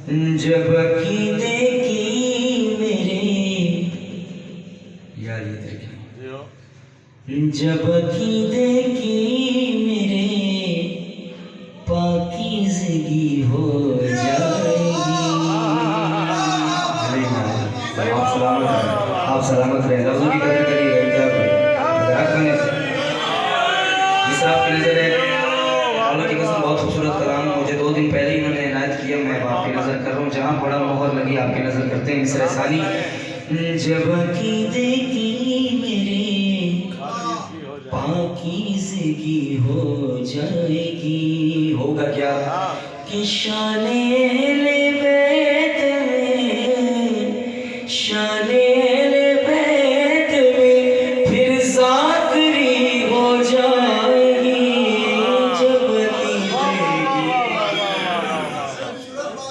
جب عقیدے کی میرے یار یہ دیکھیں، جب عقیدے کی میرے پاکیزگی ہو جائے گی۔ آپ سلامت رہے، لفظوں کی قدر کریے، کیا مذاق بنے جس طرح آپ کی نظر ہے۔ اللہ کی قسم بہت خوبصورت کلام، مجھے 2 دن پہلے ہی انہوں نے عنایت کیا، میں آپ کی نظر کر رہا ہوں، جہاں بڑا مہر لگی آپ کی نظر کرتے ہیں مصرع ثانی۔ جب عقیدے کی میرے پاکیزگی ہو جائے گی، ہوگا کیا کہ شان اہل بیت میں، شان اہل بیت میں پھر ذاکری ہو جائے گی۔ جب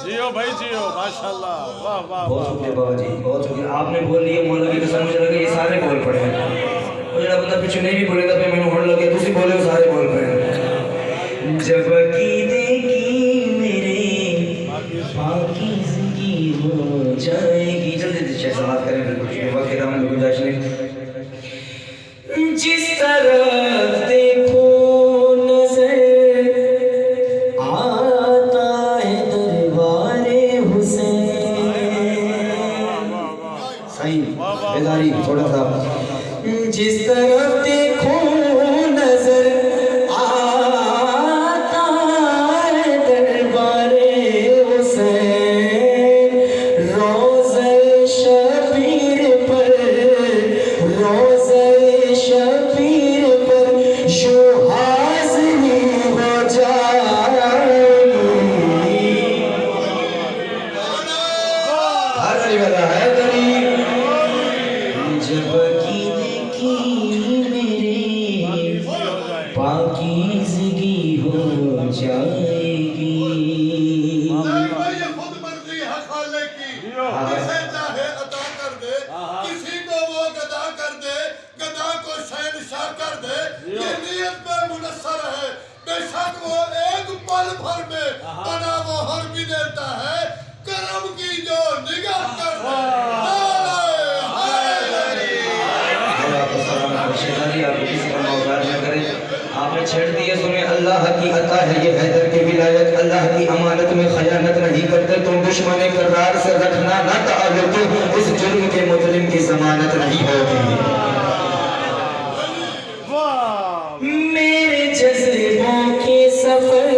جیو بھائی جیو، ماشاءاللہ، واہ واہ بہت شکریہ بابا جی، بہت شکریہ، آپ نے بول لیا، مولا کی قسم مجھے لگا یہ سارے بول پڑے ہیں، اور جڑا بندہ پیچھے نہیں بھی بولے گا پھر میں نے ہوڑ لگے تسی بولے ہو سارے بول پڑے ہیں۔ جب عقیدے کی میرے پاکیزگی ہو جائے گی، جلدی سے شیخ سماعت کریں، بالکل وقت دامن میں گنجائش نہیں۔ جس طرف دیکھو نظر آتا ہے دربار حسین، صحیح بیداری تھوڑا سا، جس طرف دیکھو نظر آتا ہے دربار حسین، روضہ شبیر پر، روضہ شبیر پر یوں حاضری ہو جائے گی۔ حاضری والا ہے غریب، جب عقیدے کی میرے پاکیزگی ہو جائے گی۔ یہ خود مرضی ہے خالق کی، کسے چاہے عطا کر دے، کسی کو وہ گدا کر دے، گدا کو شہنشاہ کر دے، یہ نیت میں منصر ہے، بے شک وہ ایک پل بھر میں بنا وہ ہر بھی دیتا ہے، کرم کی جو نگاہ کر دے۔ آپ کو کسی کا محتاج نہ کرے، آپ نے چھیڑ دیے سنے، اللہ کی عطا ہے یہ حیدر کی ولایت، اللہ کی امانت میں خیانت نہیں کرتے، تم دشمن کرار سے رکھنا نہ تعلق، اس جرم کے مظلم کی ضمانت نہیں ہوتی۔ میرے جذبوں کے سفر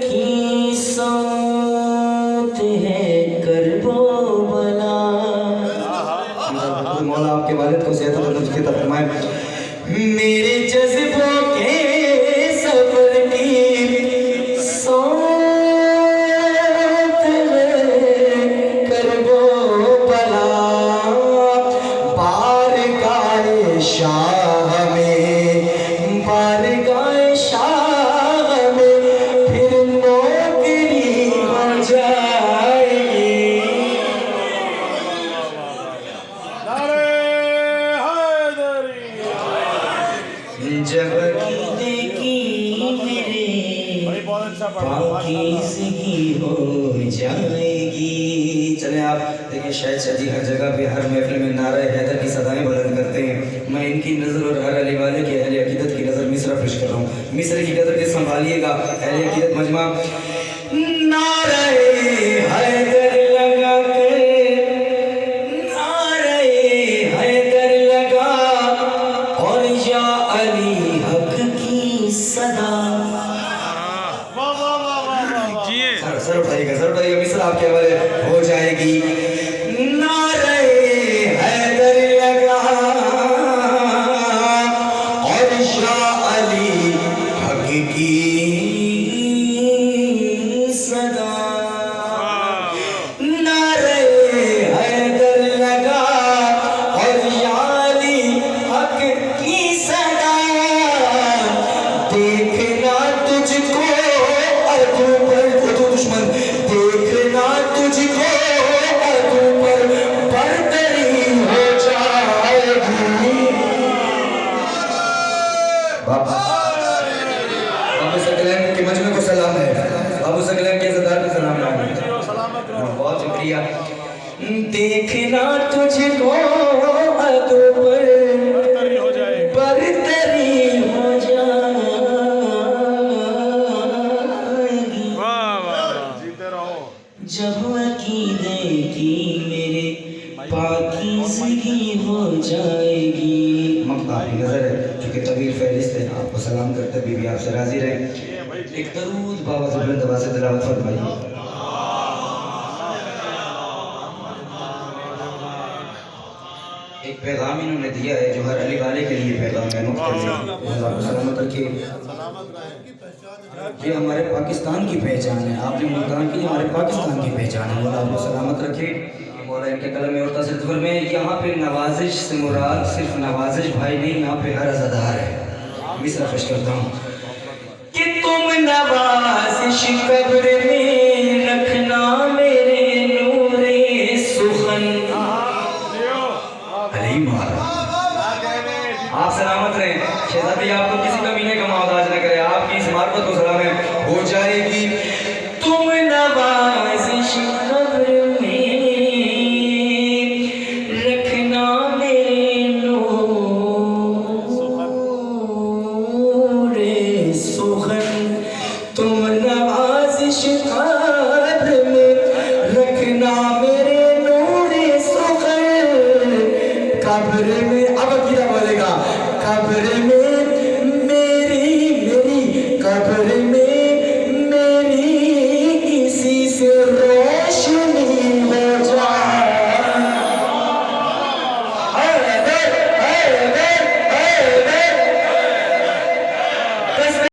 کی سوت ہے کرب و بلا۔ مولا آپ کے والد کو صحت و لطف کی طرف فرمائے۔ میرے جذبوں کے سفر کی سوت ہے کرب و بلا، بارگاہ شاہ میں، بارگاہ شاہ میں پھر نوکری ہو جائے گی۔ نعرہ حیدری، جب عقیدے کی میرے پاکیزگی ہو جائے گی۔ چلیں آپ دیکھیں، شاید شاہ جی ہر جگہ پہ ہر محفل میں نعرہ حیدر کی صدائیں بلند کرتے ہیں، میں ان کی نظر اور ہر علی والے کے اہل عقیدت کی نظر مصرع پیش کر رہا ہوں، مصرع کی قدر کے سنبھالیے گا اہل عقیدت مجمع۔ نعرہ حیدر لگا کر، نعرہ حیدر لگا اور یا علی حق کی صدا۔ واہ واہ واہ واہ واہ، سر اٹھائیے گا، مصرع آپ کے حوالے ہو جائے گی۔ نعرہ حیدر لگا اور یا علی حق کی صدا، نعرہ حیدر لگا اور یا علی حق کی صدا، دیکھنا تجھ کو عدو پر، عدو دشمن، دیکھنا تجھ کو عدو پر برتری ہو جائے گی۔ بابو سکلین کے مجمع کو سلام ہے، بابو سکلین کے عزتدار کیا دیکھنا تجھ کو ادو پر برتری ہو جائے برتری ہو جائے واہ واہ جیتے رہو جب عقیدے کی میرے پاکیزگی ہو جائے گی مقطع آپ کی نظر ہے چونکہ طویل فہرست ہے آپ کو سلام کرتے بی بی آپ سے راضی رہیں ایک درود بابا سے بلند آواز سے تلاوت فرمائیے ایک پیغام انہوں نے دیا ہے جو ہر علی والے کے لیے پیغام ہے اللہ کو سلامت رکھے یہ ہمارے پاکستان کی پہچان ہے آپ نے ملتان کی ہمارے پاکستان کی پہچان ہے اللہ کو سلامت رکھے مولا ان کے کلم اور تصدر میں یہاں پہ نوازش سے مراد صرف نوازش بھائی نہیں یہاں پہ ہر عزادار ہے مصرع پیش کرتا ہوں کہ تم نوازش قبر میں رکھنا میرے نور سخن علی مہارا آپ سلامت رہیں شہزادی آپ کو کسی کمینے کا محتاج نہ کرے آپ کی اس معرفت کو سلام ہے ہو جائے گی تم نوازش قبر میں رکھنا میرے نور سخن تم نوازش